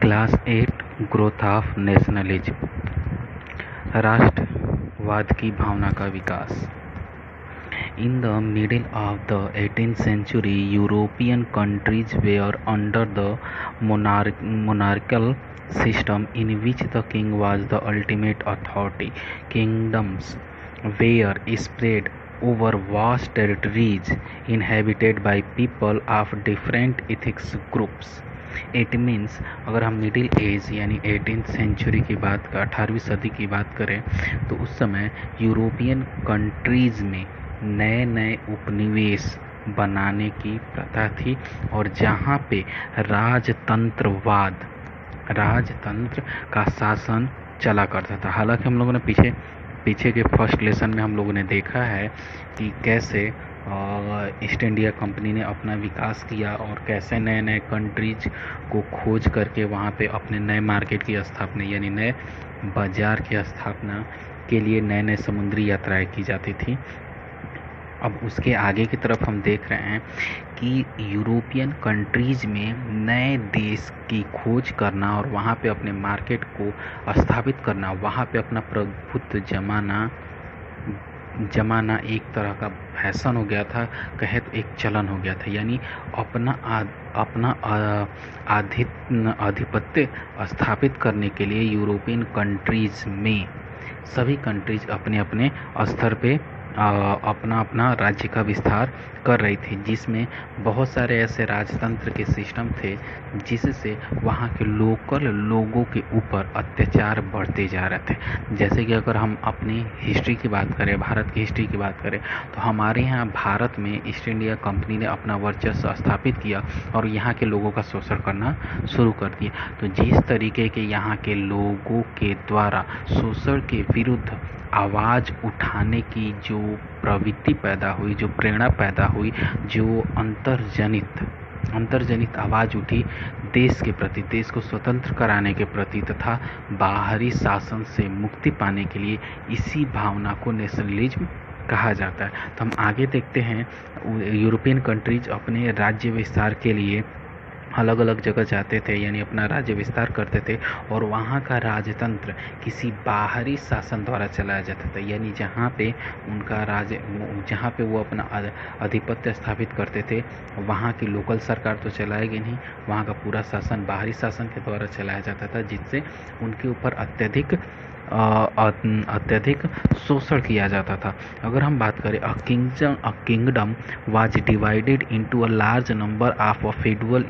Class 8 growth of nationalism. राष्ट्रवाद की भावना का विकास। In the middle of the 18th century, European countries were under the monarchical system in which the king was the ultimate authority. Kingdoms were spread over vast territories inhabited by people of different ethnic groups. It means अगर हम middle age यानी 18th century की बात 18वीं सदी की बात करें तो उस समय यूरोपियन कंट्रीज़ में नए नए उपनिवेश बनाने की प्रथा थी और जहाँ पे राजतंत्र का शासन चला करता था। हालांकि हम लोगों ने पीछे के फर्स्ट लेसन में हम लोगों ने देखा है कि कैसे ईस्ट इंडिया कंपनी ने अपना विकास किया और कैसे नए नए कंट्रीज को खोज करके वहाँ पे अपने नए मार्केट की स्थापना यानी नए बाज़ार की स्थापना के लिए नए नए समुद्री यात्राएं की जाती थी। अब उसके आगे की तरफ हम देख रहे हैं कि यूरोपियन कंट्रीज़ में नए देश की खोज करना और वहाँ पे अपने मार्केट को स्थापित करना, वहाँ पे अपना प्रभुत्व जमाना एक तरह का फैशन हो गया था, कहे तो एक चलन हो गया था। यानी अपना आधिपत्य स्थापित करने के लिए यूरोपियन कंट्रीज़ में सभी कंट्रीज अपने अपने स्तर पे अपना राज्य का विस्तार कर रही थी, जिसमें बहुत सारे ऐसे राजतंत्र के सिस्टम थे जिससे वहाँ के लोकल लोगों के ऊपर अत्याचार बढ़ते जा रहे थे। जैसे कि अगर हम अपनी हिस्ट्री की बात करें, भारत की हिस्ट्री की बात करें, तो हमारे यहाँ भारत में ईस्ट इंडिया कंपनी ने अपना वर्चस्व स्थापित किया और यहाँ के लोगों का शोषण करना शुरू कर दिया। तो जिस तरीके के यहाँ के लोगों के द्वारा शोषण के विरुद्ध आवाज़ उठाने की जो प्रवृत्ति पैदा हुई, जो प्रेरणा पैदा हुई, जो अंतर्जनित आवाज़ उठी देश के प्रति, देश को स्वतंत्र कराने के प्रति तथा बाहरी शासन से मुक्ति पाने के लिए, इसी भावना को नेशनलिज्म कहा जाता है। तो हम आगे देखते हैं, यूरोपियन कंट्रीज अपने राज्य विस्तार के लिए अलग अलग जगह जाते थे, यानी अपना राज्य विस्तार करते थे और वहाँ का राजतंत्र किसी बाहरी शासन द्वारा चलाया जाता था। यानी जहाँ पे वो अपना आधिपत्य स्थापित करते थे, वहाँ की लोकल सरकार तो चलाएगी नहीं, वहाँ का पूरा शासन बाहरी शासन के द्वारा चलाया जाता था, जिससे उनके ऊपर अत्यधिक शोषण किया जाता था। अगर हम बात करें, a kingdom was divided into a large number of federal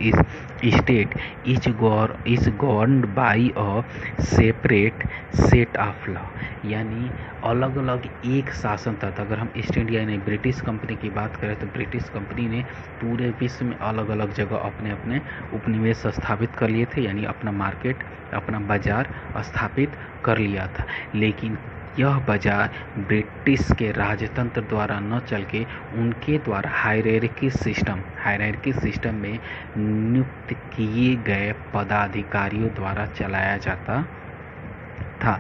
state etch governed bye a separate set of law. यानी अलग अलग एक शासन था। अगर हम ईस्ट इंडिया यानी ब्रिटिश कंपनी की बात करें तो ब्रिटिश कंपनी ने पूरे विश्व में अलग अलग जगह अपने अपने उपनिवेश स्थापित कर लिए थे, यानी अपना मार्केट, अपना बाजार स्थापित कर लिया था। लेकिन यह बाजार ब्रिटिश के राजतंत्र द्वारा न चल के उनके द्वारा हायरार्की सिस्टम में नियुक्त किए गए पदाधिकारियों द्वारा चलाया जाता था।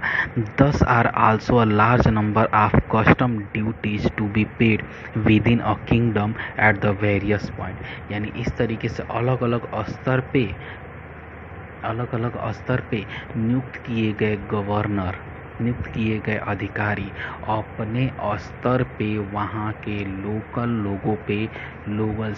Thus are also a large number of custom duties to be paid within a kingdom at the various point। यानी इस तरीके से अलग अलग स्तर पे नियुक्त किए गए गवर्नर, नियुक्त किए गए अधिकारी अपने स्तर पे वहाँ के लोकल लोगों पे, लोकल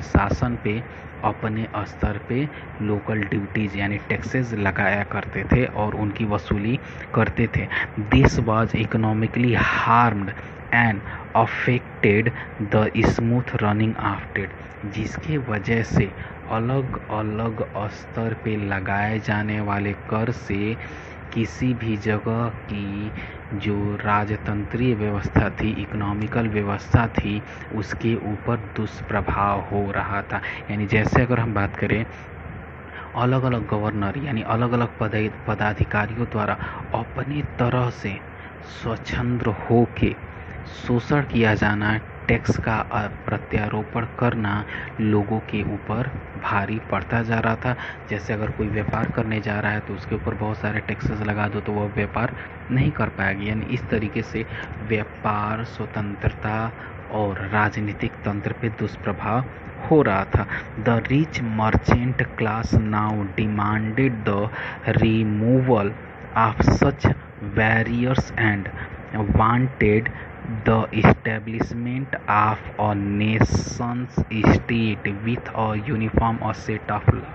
शासन पे अपने स्तर पे लोकल ड्यूटीज़ यानी टैक्सेस लगाया करते थे और उनकी वसूली करते थे। This was economically harmed and affected the smooth running of trade, जिसके वजह से अलग अलग स्तर पे लगाए जाने वाले कर से किसी भी जगह की जो राजतंत्रीय व्यवस्था थी, इकोनॉमिकल व्यवस्था थी, उसके ऊपर दुष्प्रभाव हो रहा था। यानी जैसे अगर हम बात करें, अलग अलग गवर्नर यानी अलग अलग पदाधिकारियों द्वारा अपनी तरह से स्वच्छंद होके शोषण किया जाना, टैक्स का प्रत्यारोपण करना लोगों के ऊपर भारी पड़ता जा रहा था। जैसे अगर कोई व्यापार करने जा रहा है तो उसके ऊपर बहुत सारे टैक्सेस लगा दो तो वह व्यापार नहीं कर पाएगी। यानी इस तरीके से व्यापार स्वतंत्रता और राजनीतिक तंत्र पे दुष्प्रभाव हो रहा था। The rich merchant class now demanded the removal of such barriers and wanted the establishment of a nation state with a uniform set of law।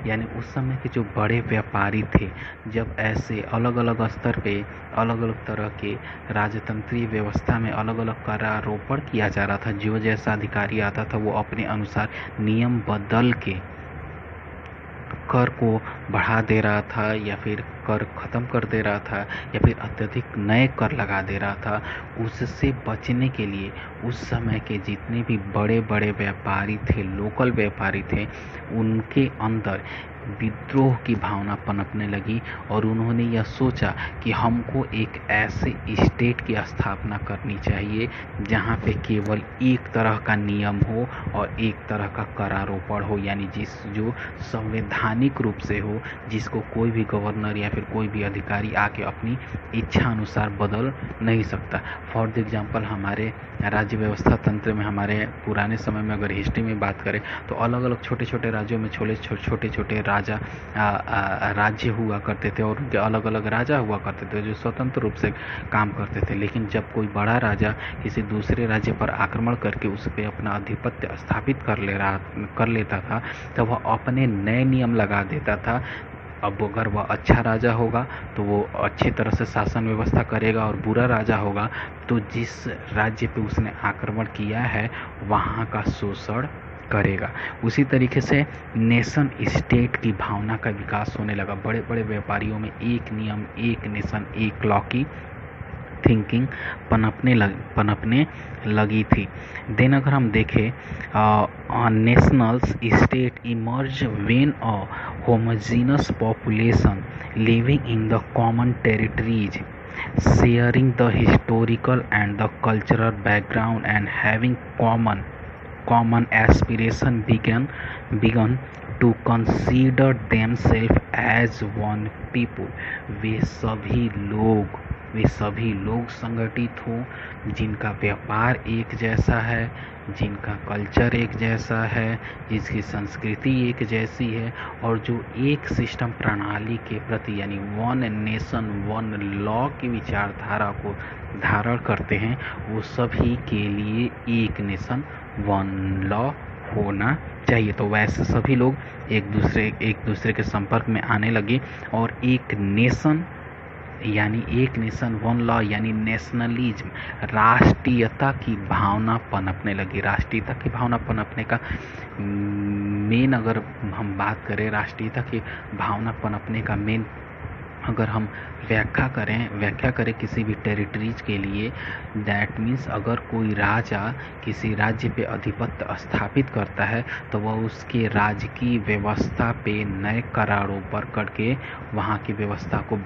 यानी उस समय के जो बड़े व्यापारी थे, जब ऐसे अलग अलग स्तर पे अलग अलग तरह के राजतंत्रीय व्यवस्था में अलग अलग करारोपण किया जा रहा था, जो जैसा अधिकारी आता था वो अपने अनुसार नियम बदल के कर को बढ़ा दे रहा था या फिर कर ख़त्म कर दे रहा था या फिर अत्यधिक नए कर लगा दे रहा था। उससे बचने के लिए उस समय के जितने भी बड़े बड़े व्यापारी थे, लोकल व्यापारी थे, उनके अंदर विद्रोह की भावना पनपने लगी और उन्होंने यह सोचा कि हमको एक ऐसे स्टेट की स्थापना करनी चाहिए जहाँ पे केवल एक तरह का नियम हो और एक तरह का करारोपण हो, यानी जो संवैधानिक रूप से हो, जिसको कोई भी गवर्नर या फिर कोई भी अधिकारी आके अपनी इच्छा अनुसार बदल नहीं सकता। फॉर द एग्जाम्पल, हमारे राज्य व्यवस्था तंत्र में हमारे पुराने समय में अगर हिस्ट्री में बात करें तो अलग अलग छोटे छोटे राज्यों में छोटे छोटे राज्य हुआ करते थे और उनके अलग अलग राजा हुआ करते थे जो स्वतंत्र रूप से काम करते थे। लेकिन जब कोई बड़ा राजा किसी दूसरे राज्य पर आक्रमण करके उस पर अपना आधिपत्य स्थापित कर लेता था तो वह अपने नए नियम लगा देता था। अब अगर वह अच्छा राजा होगा तो वो अच्छी तरह से शासन व्यवस्था करेगा और बुरा राजा होगा तो जिस राज्य पे उसने आक्रमण किया है वहाँ का शोषण करेगा। उसी तरीके से नेशन स्टेट की भावना का विकास होने लगा। बड़े बड़े व्यापारियों में एक नियम, एक नेशन, एक लॉ की थिंकिंग पनपने लगी थी। देन अगर हम देखें, national state emerge when a homogeneous population living in the common territories sharing the historical and the cultural background and having common aspiration began to consider themselves as one people। वे सभी लोग संगठित हों जिनका व्यापार एक जैसा है, जिनका कल्चर एक जैसा है, जिसकी संस्कृति एक जैसी है और जो एक सिस्टम प्रणाली के प्रति यानी वन नेशन वन लॉ की विचारधारा को धारण करते हैं, वो सभी के लिए एक नेशन वन लॉ होना चाहिए। तो वैसे सभी लोग एक दूसरे के संपर्क में आने लगे और एक नेशन वन लॉ यानी नेशनलिज्म, राष्ट्रीयता की भावना पनपने लगी। राष्ट्रीयता की भावना पनपने का मेन अगर हम बात करें, राष्ट्रीयता की भावना पनपने का मेन अगर हम व्याख्या करें किसी भी टेरिटरीज के लिए, दैट मीन्स अगर कोई राजा किसी राज्य पे आधिपत्य स्थापित करता है तो वह उसके राज्य की व्यवस्था पे नए करारोपण करके वहाँ की व्यवस्था को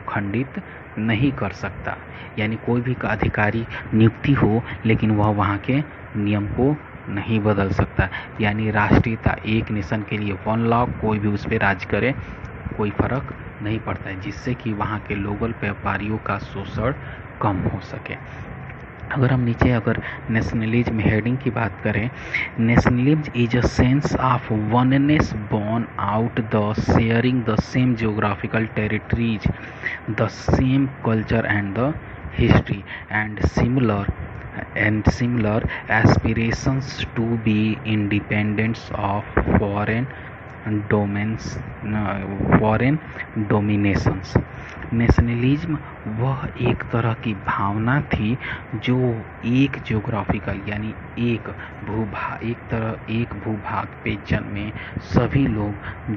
खंडित नहीं कर सकता। यानी कोई भी अधिकारी नियुक्ति हो लेकिन वह वहाँ के नियम को नहीं बदल सकता। यानी राष्ट्रीयता, एक नेशन के लिए वन लॉ, कोई भी उस पर राज करे कोई फर्क नहीं पड़ता है, जिससे कि वहाँ के लोकल व्यापारियों का शोषण कम हो सके। अगर हम नीचे नेशनलिज्म हेडिंग की बात करें, nationalism is a sense of oneness born out the sharing the same geographical territories, the same culture and the history and similar aspirations to be independence of foreign dominations. Nationalism वह एक तरह की भावना थी जो एक जियोग्राफिकल यानी एक भूभाग पे जन्मे सभी लोग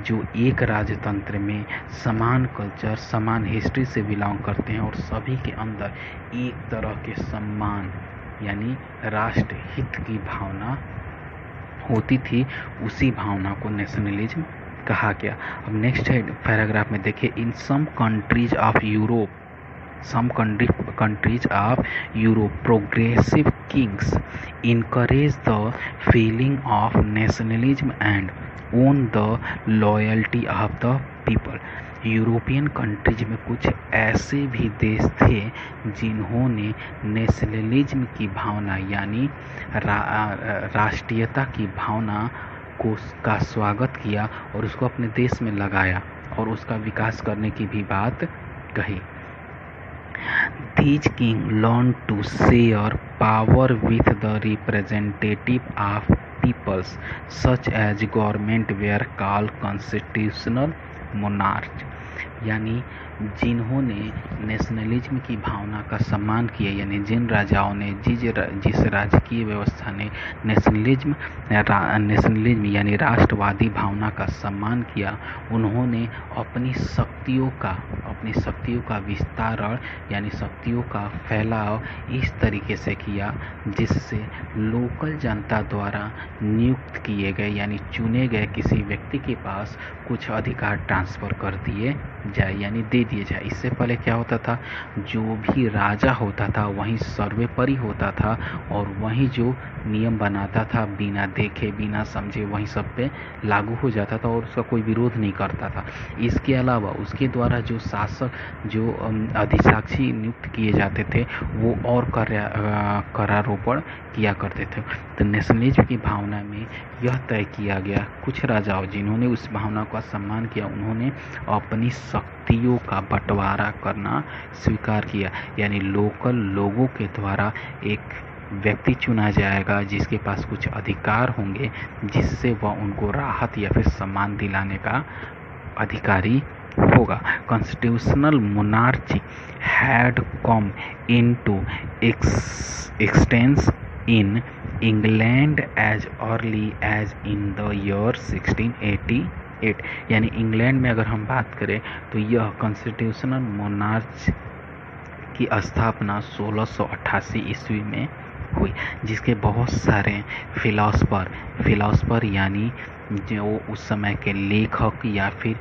जो एक राजतंत्र में समान कल्चर, समान हिस्ट्री से बिलोंग करते हैं और सभी के अंदर एक तरह के सम्मान यानी राष्ट्र हित की भावना होती थी, उसी भावना को नेशनलिज्म कहा गया। अब नेक्स्ट पैराग्राफ में देखिए, in some countries of Europe progressive kings encourage the feeling of nationalism and own the loyalty of the people। European countries में कुछ ऐसे भी देश थे जिन्होंने नेशनलिज्म की भावना यानी राष्ट्रीयता की भावना का स्वागत किया और उसको अपने देश में लगाया और उसका विकास करने की भी बात कही। These kings learned to share power with the representative of peoples, such as government were called constitutional monarchs। यानी जिन्होंने नेशनलिज्म की भावना का सम्मान किया, यानी जिन राजाओं ने जिस राजकीय व्यवस्था ने नेशनलिज्म यानी राष्ट्रवादी भावना का सम्मान किया, उन्होंने अपनी शक्तियों का विस्तारण यानी शक्तियों का फैलाव इस तरीके से किया जिससे लोकल जनता द्वारा नियुक्त किए गए यानी चुने गए किसी व्यक्ति के पास कुछ अधिकार ट्रांसफ़र कर दिए जाए यानी दे दिए जाए। इससे पहले क्या होता था, जो भी राजा होता था वहीं सर्वोपरि होता था और वहीं जो नियम बनाता था बिना देखे बिना समझे वहीं सब पे लागू हो जाता था और उसका कोई विरोध नहीं करता था। इसके अलावा उसके द्वारा जो शासक जो अधिशासी नियुक्त किए जाते थे वो और करारोपण किया करते थे। तो नेशनलिज्म की भावना में यह तय किया गया, कुछ राजाओं जिन्होंने उस भावना का सम्मान किया उन्होंने अपनी शक्तियों का बंटवारा करना स्वीकार किया, यानी लोकल लोगों के द्वारा एक व्यक्ति चुना जाएगा जिसके पास कुछ अधिकार होंगे जिससे वह उनको राहत या फिर सम्मान दिलाने का अधिकारी होगा। Constitutional monarchy had come into expanse in England as early as in the year 1688। यानी इंग्लैंड में अगर हम बात करें तो यह कॉन्स्टिट्यूशनल मोनार्च की स्थापना 1688 ईस्वी में हुई, जिसके बहुत सारे फिलोसफर यानी जो उस समय के लेखक या फिर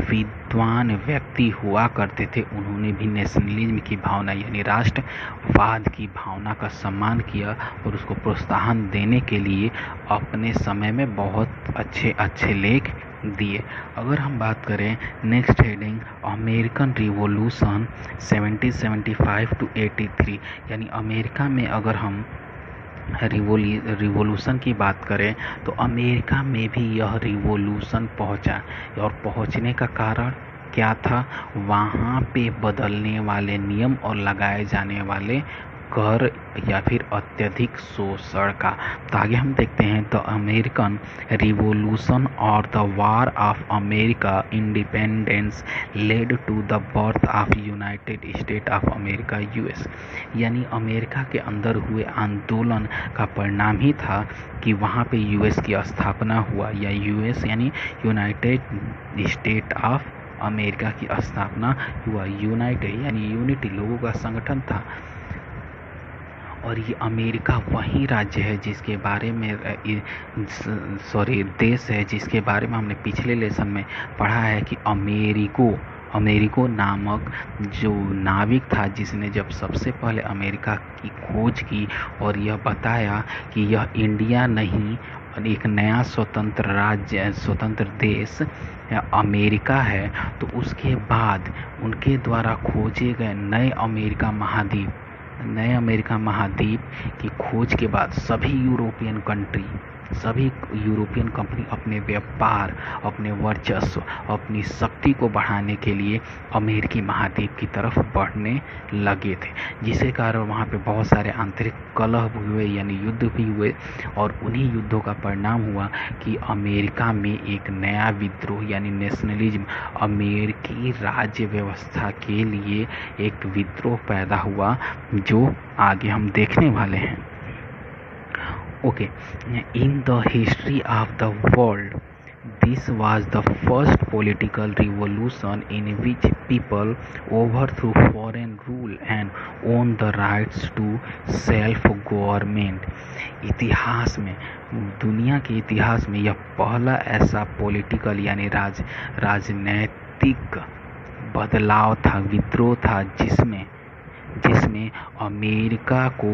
विद्वान व्यक्ति हुआ करते थे उन्होंने भी नेशनलिज्म की भावना यानी राष्ट्रवाद की भावना का सम्मान किया और उसको प्रोत्साहन देने के लिए अपने समय में बहुत अच्छे लेख दिए। अगर हम बात करें next heading American revolution 1775 to 83, यानी अमेरिका में अगर हम रिवॉल्यूशन की बात करें तो अमेरिका में भी यह रिवॉल्यूशन पहुंचा और पहुंचने का कारण क्या था, वहाँ पे बदलने वाले नियम और लगाए जाने वाले कर या फिर अत्यधिक शोषण का। तो आगे हम देखते हैं द अमेरिकन रिवॉल्यूशन और the war of America independence led to the birth of United State of America US. यानी अमेरिका के अंदर हुए आंदोलन का परिणाम ही था कि वहाँ पे यूएस की स्थापना हुआ, या यूएस यानी यूनाइटेड स्टेट ऑफ अमेरिका की स्थापना हुआ। यूनाइटेड यानी यूनिटी, लोगों का संगठन था। और ये अमेरिका वही राज्य है जिसके बारे में देश है जिसके बारे में हमने पिछले लेसन में पढ़ा है कि अमेरिको नामक जो नाविक था जिसने जब सबसे पहले अमेरिका की खोज की और यह बताया कि यह इंडिया नहीं एक नया स्वतंत्र देश अमेरिका है, तो उसके बाद उनके द्वारा खोजे गए नए अमेरिका महाद्वीप की खोज के बाद सभी यूरोपियन कंपनी अपने व्यापार, अपने वर्चस्व, अपनी शक्ति को बढ़ाने के लिए अमेरिकी महाद्वीप की तरफ बढ़ने लगे थे, जिसके कारण वहाँ पे बहुत सारे आंतरिक कलह हुए यानी युद्ध भी हुए। और उन्हीं युद्धों का परिणाम हुआ कि अमेरिका में एक नया विद्रोह यानी नेशनलिज्म, अमेरिकी राज्य व्यवस्था के लिए एक विद्रोह पैदा हुआ जो आगे हम देखने वाले हैं। Okay, in the history of the world, this was the first political revolution in which people overthrew foreign rule and won the rights to self-government। इतिहास में, दुनिया के इतिहास में यह पहला ऐसा पॉलिटिकल यानी राजनैतिक बदलाव था, विद्रोह था जिसमें अमेरिका को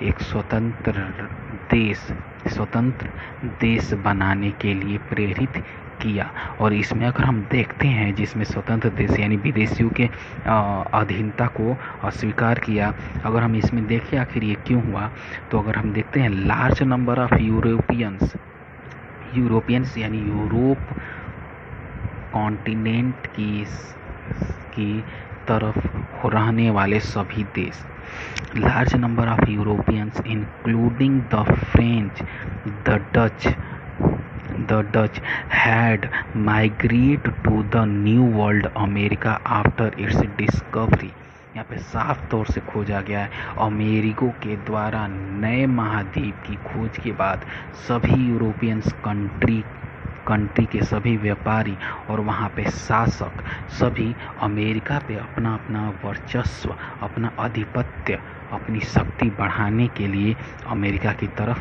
एक स्वतंत्र देश बनाने के लिए प्रेरित किया। और इसमें अगर हम देखते हैं जिसमें स्वतंत्र देश यानी विदेशियों के अधीनता को अस्वीकार किया, अगर हम इसमें देखें आखिर ये क्यों हुआ, तो अगर हम देखते हैं लार्ज नंबर ऑफ यूरोपियंस यानी यूरोप कॉन्टिनेंट की तरफ रहने वाले सभी देश, large number of Europeans including the French, the Dutch had migrated to the New World America after its discovery। यहाँ पे साफ तौर से खोजा गया है, अमेरिको के द्वारा नए महाद्वीप की खोज के बाद सभी यूरोपियंस कंट्री के सभी व्यापारी और वहाँ पे शासक सभी अमेरिका पे अपना अपना वर्चस्व, अपना आधिपत्य, अपनी शक्ति बढ़ाने के लिए अमेरिका की तरफ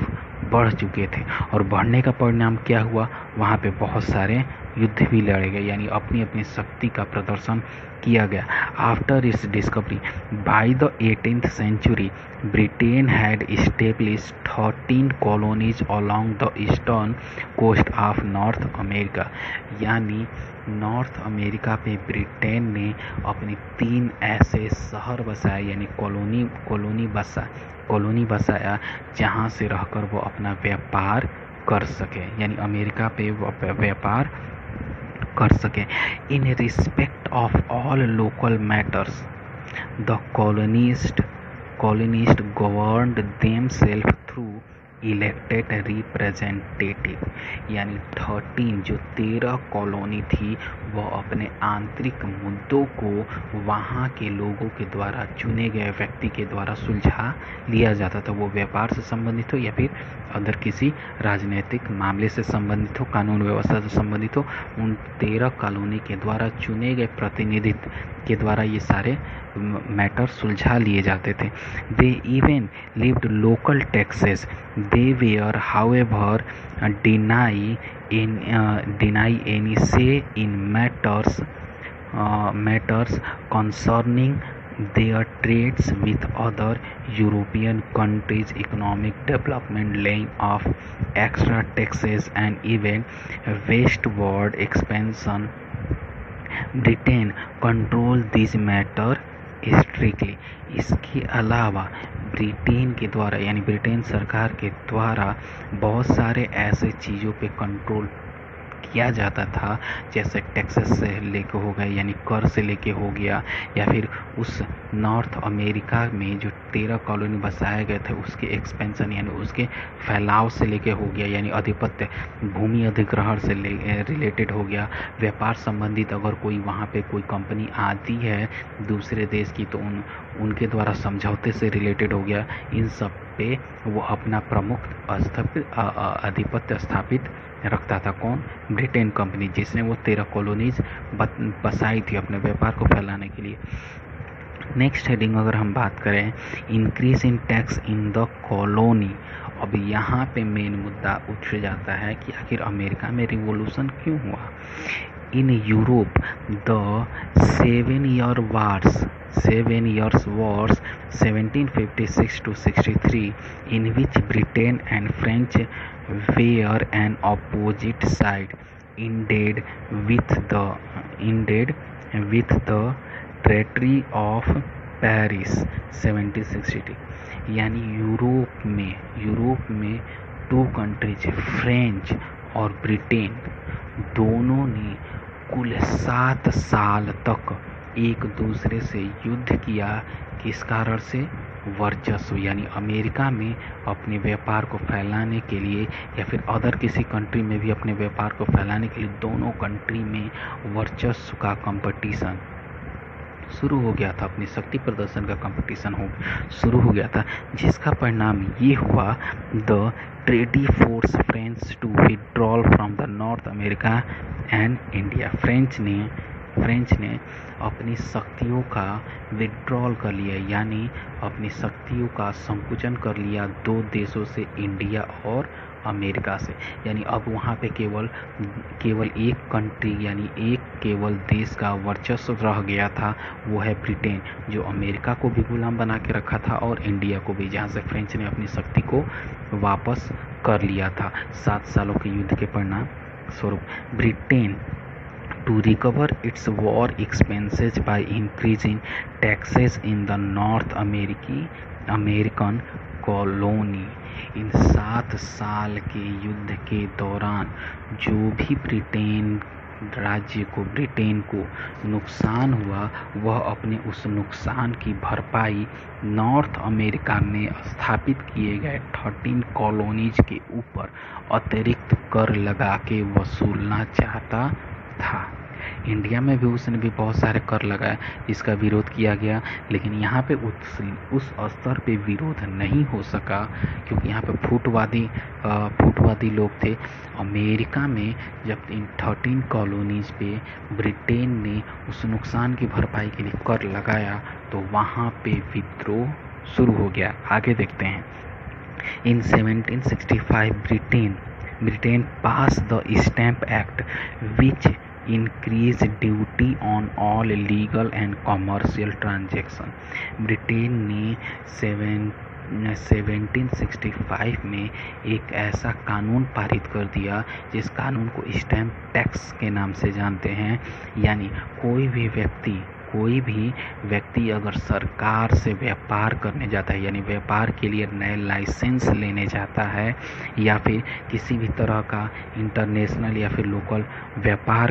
बढ़ चुके थे। और बढ़ने का परिणाम क्या हुआ, वहाँ पे बहुत सारे युद्ध भी लड़े गए, यानी अपनी अपनी शक्ति का प्रदर्शन किया गया। After its discovery by the 18th century, Britain had established 13 colonies along the eastern coast of North America. यानी नॉर्थ अमेरिका पे ब्रिटेन ने अपने 3 ऐसे शहर बसाए, यानी कॉलोनी बसाया जहाँ से रहकर वो अपना व्यापार कर सके, यानी अमेरिका पे व्यापार कर सके। In respect of all local matters the colonist governed themselves through elected representative. यानी 13 कॉलोनी थी वह अपने आंतरिक मुद्दों को वहाँ के लोगों के द्वारा चुने गए व्यक्ति के द्वारा सुलझा लिया जाता था। वो व्यापार से संबंधित हो या फिर अदर किसी राजनीतिक मामले से संबंधित हो, कानून व्यवस्था से संबंधित हो, उन 13 कॉलोनी के द्वारा चुने गए प्रतिनिधित्व के द्वारा ये सारे मैटर सुलझा लिए जाते थे। They even lived local taxes, they were however deny any say in matters concerning their trades with other European countries, economic development, laying off extra taxes and even westward expansion। Britain controlled this matter strictly. इसके अलावा Britain के द्वारा यानी Britain सरकार के द्वारा बहुत सारे ऐसे चीज़ों पे कंट्रोल किया जाता था, जैसे टैक्सेस से लेके हो गया, यानी कर से लेके हो गया, या फिर उस नॉर्थ अमेरिका में जो 13 कॉलोनी बसाए गए थे उसके एक्सपेंशन यानी उसके फैलाव से लेके हो गया, यानी आधिपत्य, भूमि अधिग्रहण से रिलेटेड हो गया। व्यापार संबंधित अगर कोई वहाँ पे कोई कंपनी आती है दूसरे देश की तो उनके द्वारा समझौते से रिलेटेड हो गया। इन सब पे वो अपना प्रमुख आधिपत्य स्थापित रखता था। कौन? ब्रिटेन कंपनी, जिसने वो 13 कॉलोनीज बसाई थी अपने व्यापार को फैलाने के लिए। नेक्स्ट हेडिंग अगर हम बात करें, increase in tax in the colony. अब यहाँ पे मेन मुद्दा उठ जाता है कि आखिर अमेरिका में रिवॉल्यूशन क्यों हुआ। In Europe the 7 years wars 1756 to 63 in which Britain and French were an opposite side ended with the Treaty of Paris 1760। यानी यूरोप में 2 कंट्रीज फ्रेंच और ब्रिटेन दोनों ने कुल 7 साल तक एक दूसरे से युद्ध किया। किस कारण से? वर्चस्व, यानी अमेरिका में अपने व्यापार को फैलाने के लिए या फिर अदर किसी कंट्री में भी अपने व्यापार को फैलाने के लिए दोनों कंट्री में वर्चस्व का कंपटीशन शुरू हो गया था, अपनी शक्ति प्रदर्शन का कंपटीशन शुरू हो गया था, जिसका परिणाम ये हुआ the treaty force French to withdrawal from the North America and India. French ने अपनी शक्तियों का विड्रॉल कर लिया, यानी अपनी शक्तियों का संकुचन कर लिया 2 देशों से, इंडिया और अमेरिका से। यानी अब वहाँ पे केवल एक कंट्री यानी एक केवल देश का वर्चस्व रह गया था, वो है ब्रिटेन, जो अमेरिका को भी गुलाम बना के रखा था और इंडिया को भी, जहाँ से फ्रेंच ने अपनी शक्ति को वापस कर लिया था 7 सालों के युद्ध के परिणाम। स्वरूप Britain to recover its war expenses by increasing taxes in the North American colony। इन 7 साल के युद्ध के दौरान जो भी ब्रिटेन को नुकसान हुआ, वह अपने उस नुकसान की भरपाई नॉर्थ अमेरिका में स्थापित किए गए 13 कॉलोनीज के ऊपर अतिरिक्त कर लगा के वसूलना चाहता था। इंडिया में भी उसने भी बहुत सारे कर लगाए, जिसका विरोध किया गया, लेकिन यहाँ पे उस स्तर पे विरोध नहीं हो सका, क्योंकि यहाँ पे फूटवादी लोग थे। अमेरिका में जब इन 13 कॉलोनीज पे ब्रिटेन ने उस नुकसान की भरपाई के लिए कर लगाया, तो वहाँ पे विद्रोह शुरू हो गया। आगे देखते हैं। इन 1765 Britain pass the stamp act which increase duty on all legal and commercial transaction। Britain ने 1765 में एक ऐसा कानून पारित कर दिया, जिस कानून को स्टैम्प टैक्स के नाम से जानते हैं। यानी कोई भी व्यक्ति अगर सरकार से व्यापार करने जाता है, यानी व्यापार के लिए नए लाइसेंस लेने जाता है, या फिर किसी भी तरह का इंटरनेशनल या फिर लोकल व्यापार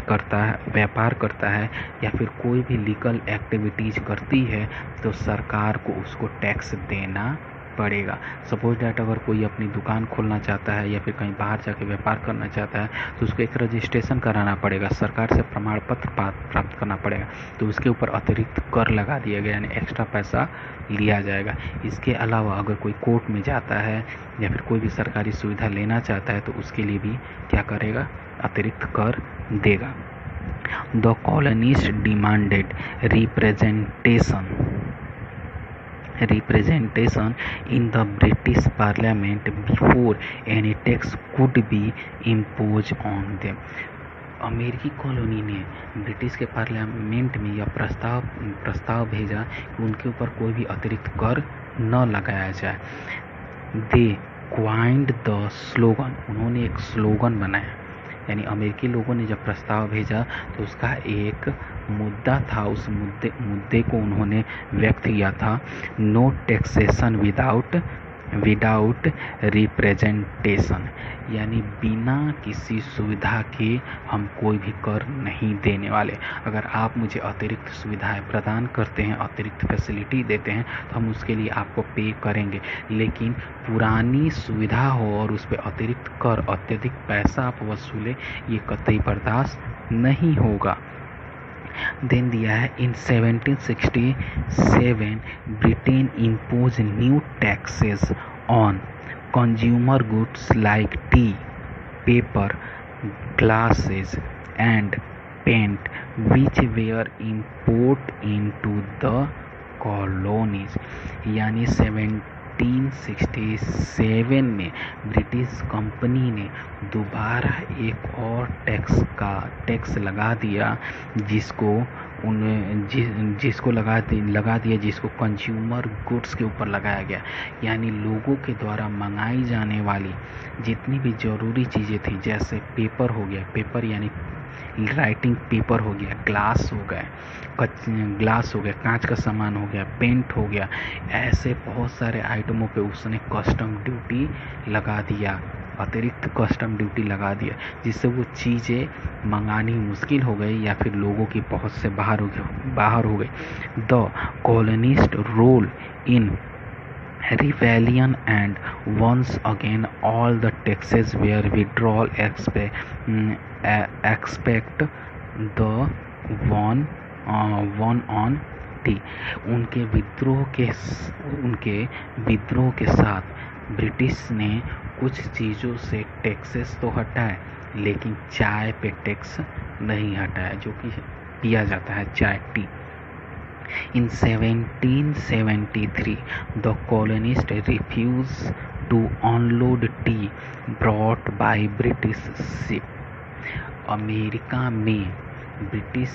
करता है या फिर कोई भी लीगल एक्टिविटीज़ करती है, तो सरकार को उसको टैक्स देना पड़ेगा। सपोज डैट अगर कोई अपनी दुकान खोलना चाहता है या फिर कहीं बाहर जाके व्यापार करना चाहता है, तो उसको एक रजिस्ट्रेशन कराना पड़ेगा, सरकार से प्रमाण पत्र प्राप्त करना पड़ेगा, तो उसके ऊपर अतिरिक्त कर लगा दिया गया, यानी एक्स्ट्रा पैसा लिया जाएगा। इसके अलावा अगर कोई कोर्ट में जाता है या फिर कोई भी सरकारी सुविधा लेना चाहता है, तो उसके लिए भी क्या करेगा, अतिरिक्त कर देगा। The colonist demanded representation in the British Parliament before any tax could be imposed on them। अमेरिकी कॉलोनी ने ब्रिटिश के पार्लियामेंट में यह प्रस्ताव भेजा कि उनके ऊपर कोई भी अतिरिक्त कर न लगाया जाए। दे क्वाइंड द स्लोगन, उन्होंने एक स्लोगन बनाया, यानी अमेरिकी लोगों ने जब प्रस्ताव भेजा तो उसका एक मुद्दा था, उस मुद्दे को उन्होंने व्यक्त किया था, नो टैक्सेशन विदाउट रिप्रेजेंटेशन, यानी बिना किसी सुविधा के हम कोई भी कर नहीं देने वाले। अगर आप मुझे अतिरिक्त सुविधाएं प्रदान करते हैं, अतिरिक्त फैसिलिटी देते हैं, तो हम उसके लिए आपको पे करेंगे, लेकिन पुरानी सुविधा हो और उस पर अतिरिक्त कर, अत्यधिक पैसा आप वसूले, ये कतई बर्दाश्त नहीं होगा। देन दिया है इन 1767 Britain impose new taxes on consumer goods like tea, paper, glasses and paint which were import into the colonies. यानी 1767 में ब्रिटिश कंपनी ने दोबारा एक और टैक्स लगा दिया, जिसको कंज्यूमर गुड्स के ऊपर लगाया गया। यानी लोगों के द्वारा मंगाई जाने वाली जितनी भी ज़रूरी चीज़ें थी, जैसे पेपर हो गया, पेपर यानी राइटिंग पेपर हो गया, ग्लास हो गया, कांच का सामान हो गया, पेंट हो गया, ऐसे बहुत सारे आइटमों पे उसने कस्टम ड्यूटी लगा दिया, अतिरिक्त कस्टम ड्यूटी लगा दिया, जिससे वो चीज़ें मंगानी मुश्किल हो गई या फिर लोगों की पहुंच से बाहर हो गई। The colonist roll in rebellion and once again all the taxes were withdrawal expect the one on tea। उनके विद्रोह के साथ ब्रिटिश ने कुछ चीज़ों से टैक्सेस तो हटाए, लेकिन चाय पे टैक्स नहीं हटाया, जो कि पिया जाता है चाय, T. In 1773, the colonists refused to unload tea brought by British ship। America में ब्रिटिश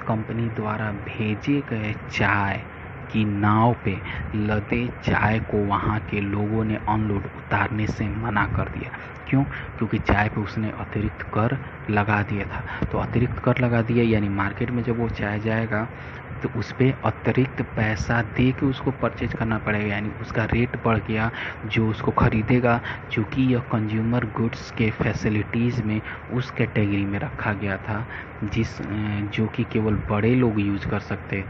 कंपनी द्वारा भेजे गए चाय की नाव पे लदे चाय को वहाँ के लोगों ने अनलोड उतारने से मना कर दिया। क्यों? क्योंकि चाय पे उसने अतिरिक्त कर लगा दिया था। तो अतिरिक्त कर लगा दिया यानी मार्केट में जब वो चाय जाएगा तो उस पर अतिरिक्त पैसा दे के उसको परचेज करना पड़ेगा, यानी उसका रेट बढ़ गया। जो उसको ख़रीदेगा, चूँकि यह कंज्यूमर गुड्स के फैसिलिटीज़ में उस कैटेगरी में रखा गया था जो कि केवल बड़े लोग यूज कर सकते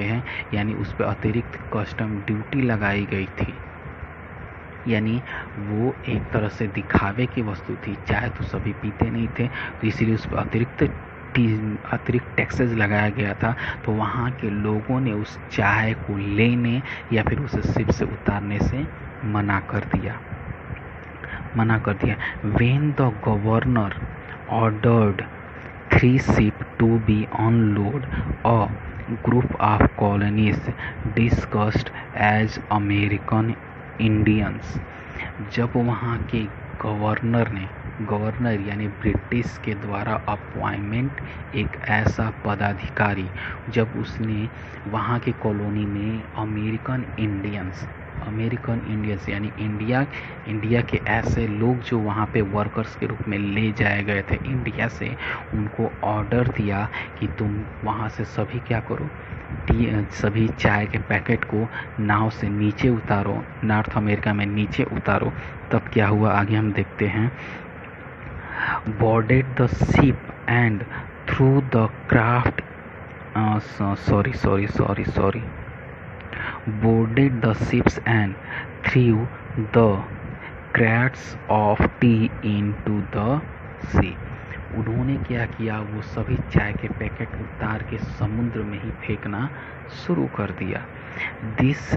हैं, यानी उस पर अतिरिक्त कस्टम ड्यूटी लगाई गई थी। यानी वो एक तरह से दिखावे की वस्तु थी। चाय तो सभी पीते नहीं थे, तो इसीलिए उस पर अतिरिक्त टैक्सेस लगाया गया था। तो वहाँ के लोगों ने उस चाय को लेने या फिर उसे शिप से उतारने से मना कर दिया। When the governor ordered 3 ships to be unloaded, a group of colonies disguised as American Indians, जब वहाँ के गवर्नर यानी ब्रिटिश के द्वारा अपॉइंटमेंट एक ऐसा पदाधिकारी, जब उसने वहाँ के कॉलोनी में अमेरिकन इंडियंस यानी इंडिया के ऐसे लोग जो वहाँ पे वर्कर्स के रूप में ले जाए गए थे इंडिया से, उनको ऑर्डर दिया कि तुम वहाँ से सभी क्या करो, सभी चाय के पैकेट को नाव से नीचे उतारो, नॉर्थ अमेरिका में नीचे उतारो। तब क्या हुआ आगे हम देखते हैं। boarded the ship and threw the craft boarded the ships and threw the crates of tea into the sea। उन्होंने क्या किया, वो सभी चाय के पैकेट उतार के समुद्र में ही फेंकना शुरू कर दिया। This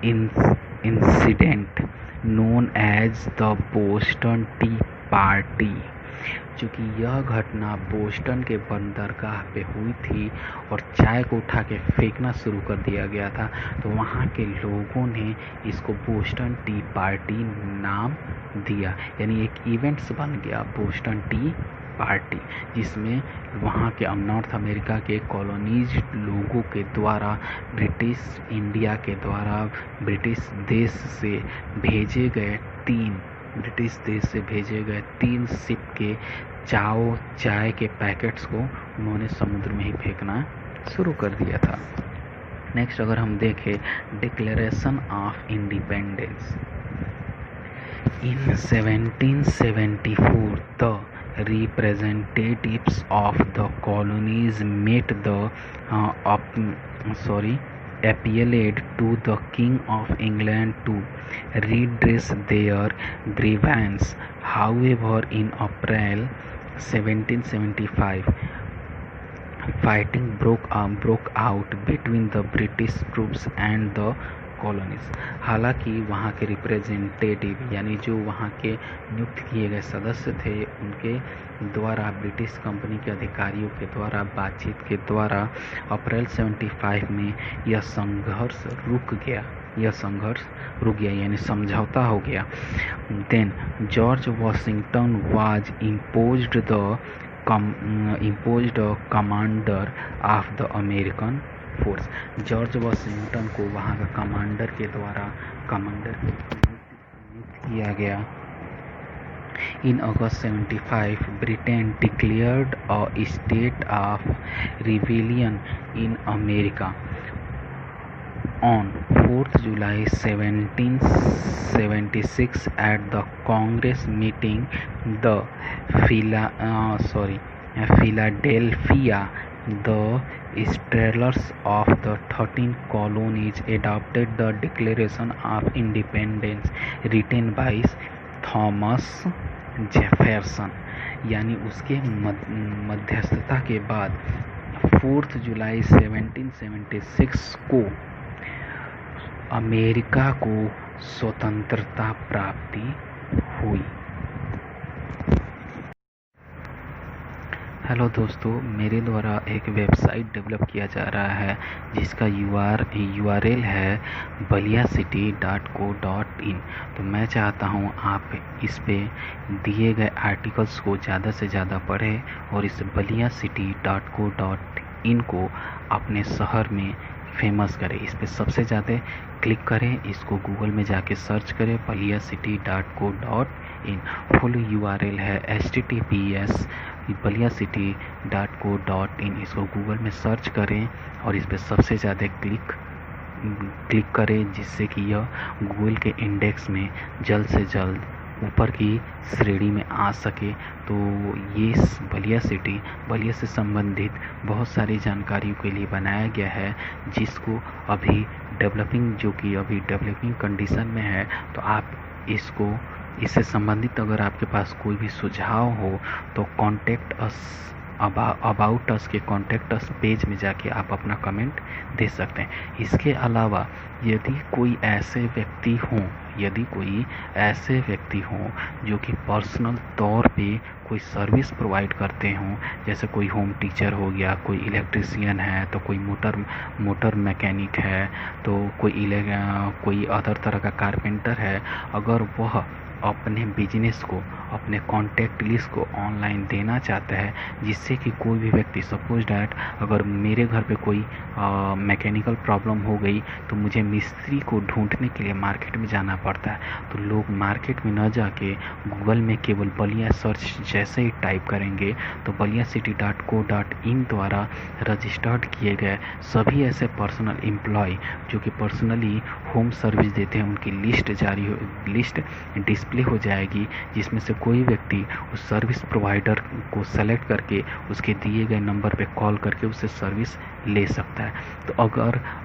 incident known as the Boston tea party, चूँकि यह घटना बोस्टन के बंदरगाह पे हुई थी और चाय को उठा के फेंकना शुरू कर दिया गया था, तो वहाँ के लोगों ने इसको बोस्टन टी पार्टी नाम दिया। यानी एक इवेंट्स बन गया बोस्टन टी पार्टी, जिसमें वहाँ के नॉर्थ अमेरिका के कॉलोनीज लोगों के द्वारा ब्रिटिश देश से भेजे गए तीन शिप के चाय के पैकेट्स को उन्होंने समुद्र में ही फेंकना शुरू कर दिया था। नेक्स्ट अगर हम देखें, declaration of independence in 1774 the representatives of the colonies met the appealed to the King of England to redress their grievance. However, in April 1775, fighting broke out between the British troops and the colonies. हालांकि वहाँ के representative यानी जो वहाँ के नियुक्त किए गए सदस्य थे, उनके द्वारा ब्रिटिश कंपनी के अधिकारियों के द्वारा बातचीत के द्वारा अप्रैल 75 में यह संघर्ष रुक गया यानी समझौता हो गया। Then George Washington was imposed commander of the American force. George Washington को वहाँ का कमांडर के नियुक्त किया गया। In August 75 Britain declared a state of rebellion in America. On 4th July 1776 at the Congress meeting, the Philadelphia, the settlers of the 13 colonies adopted the Declaration of Independence written by Thomas Jefferson. यानी उसके मध्यस्थता के बाद 4 जुलाई 1776 को America को स्वतंत्रता प्राप्ति हुई। हेलो दोस्तों, मेरे द्वारा एक वेबसाइट डेवलप किया जा रहा है जिसका URL है baliacity.co.in। तो मैं चाहता हूँ आप इस पे दिए गए आर्टिकल्स को ज़्यादा से ज़्यादा पढ़ें और इस baliacity.co.in को अपने शहर में फेमस करे। इस पर सबसे ज़्यादा क्लिक करें, इसको गूगल में जाके सर्च करें baliacity.co.in। फुल URL है https baliacity.co.in। इसको गूगल में सर्च करें और इस पर सबसे ज़्यादा क्लिक करें, जिससे कि यह गूगल के इंडेक्स में जल्द से जल्द ऊपर की श्रेणी में आ सके। तो ये बलिया से संबंधित बहुत सारी जानकारियों के लिए बनाया गया है, जिसको अभी डेवलपिंग कंडीशन में है। तो आप इससे संबंधित अगर आपके पास कोई भी सुझाव हो तो कॉन्टेक्ट अस अबाउट अस के कॉन्टेक्ट अस पेज में जाके आप अपना कमेंट दे सकते हैं। इसके अलावा यदि कोई ऐसे व्यक्ति हों जो कि पर्सनल तौर पे कोई सर्विस प्रोवाइड करते हों, जैसे कोई होम टीचर हो गया, कोई इलेक्ट्रिशियन है, तो कोई मोटर मैकेनिक है, तो कोई अदर तरह का कारपेंटर है, अगर वह अपने बिजनेस को, अपने कॉन्टैक्ट लिस्ट को ऑनलाइन देना चाहता है, जिससे कि कोई भी व्यक्ति, सपोज डैट अगर मेरे घर पे कोई मैकेनिकल प्रॉब्लम हो गई तो मुझे मिस्त्री को ढूंढने के लिए मार्केट में जाना पड़ता है। तो लोग मार्केट में न जाके गूगल में केवल बलिया सर्च जैसे ही टाइप करेंगे तो baliacity.co.in द्वारा रजिस्टर्ड किए गए सभी ऐसे पर्सनल एम्प्लॉय जो कि पर्सनली होम सर्विस देते हैं, उनकी लिस्ट डिस्प्ले हो जाएगी, जिसमें से कोई व्यक्ति उस सर्विस प्रोवाइडर को सेलेक्ट करके उसके दिए गए नंबर पे कॉल करके उससे सर्विस ले सकता है। तो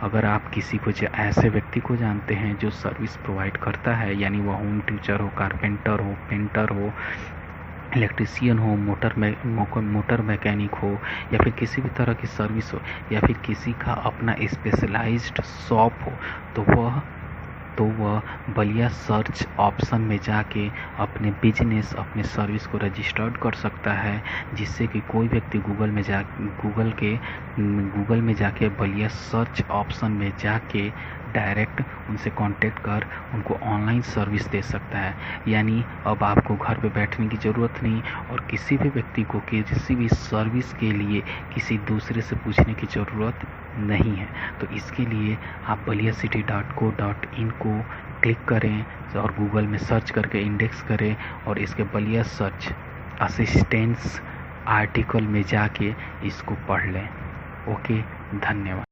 अगर आप किसी को ऐसे व्यक्ति को जानते हैं जो सर्विस प्रोवाइड करता है, यानी वह होम टीचर हो, कारपेंटर हो, पेंटर हो, इलेक्ट्रिशियन हो, मोटर मैकेनिक हो, या फिर किसी भी तरह की सर्विस हो, या फिर किसी का अपना स्पेशलाइज्ड शॉप हो, तो वह बलिया सर्च ऑप्शन में जाके अपने बिजनेस, अपने सर्विस को रजिस्टर्ड कर सकता है, जिससे कि कोई व्यक्ति गूगल में जाके बलिया सर्च ऑप्शन में जाके डायरेक्ट उनसे कांटेक्ट कर उनको ऑनलाइन सर्विस दे सकता है। यानी अब आपको घर पे बैठने की ज़रूरत नहीं और किसी भी व्यक्ति को किसी भी सर्विस के लिए किसी दूसरे से पूछने की ज़रूरत नहीं है। तो इसके लिए आप baliacity.co.in को क्लिक करें और गूगल में सर्च करके इंडेक्स करें और इसके बलिया सर्च असिस्टेंस आर्टिकल में जाके इसको पढ़ लें। ओके, धन्यवाद।